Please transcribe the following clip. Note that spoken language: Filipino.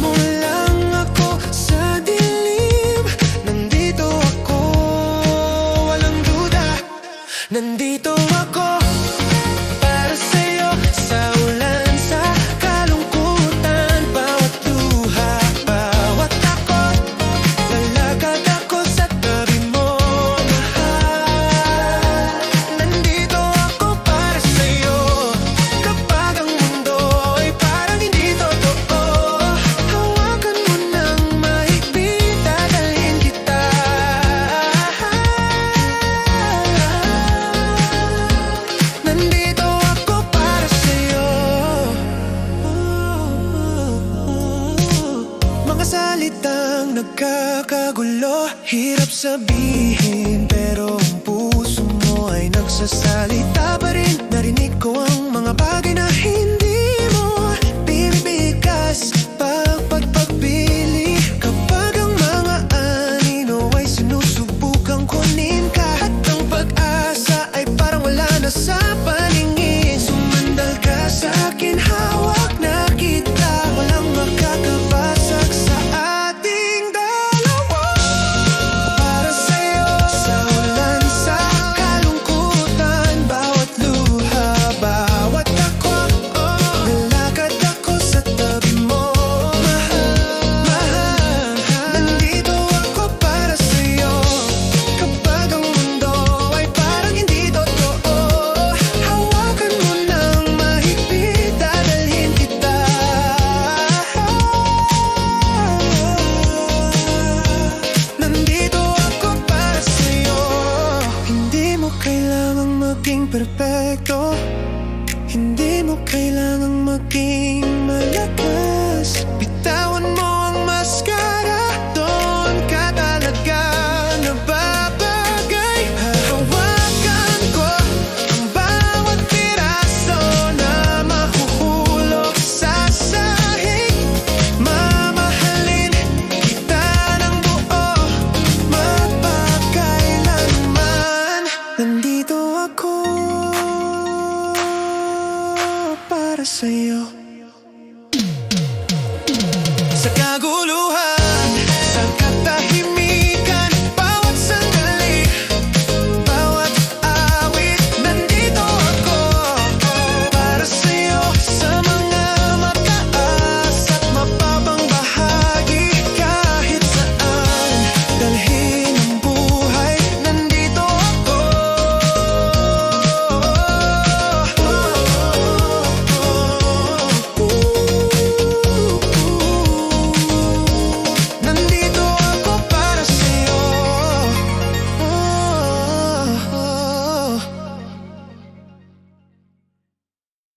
mo lang ako sa dilim. Nandito ako, walang duda. Nandito ako para sa'yo, sa ulan, sa kalungkutan. Bawat luha, bawat takot, lalakad ako sa tabi mo, mahal. Nandito ako para sa'yo, kapag ang mundo ay parang hindi totoo. Hawakan mo ng mahigpit, dadalhin kita. Nandito ako para sa'yo. Mga salitang nagkakagulo, hirap sabihin, pero ang puso mo ay nagsasalita pa rin. Narinig ko ang mga bagay na hindi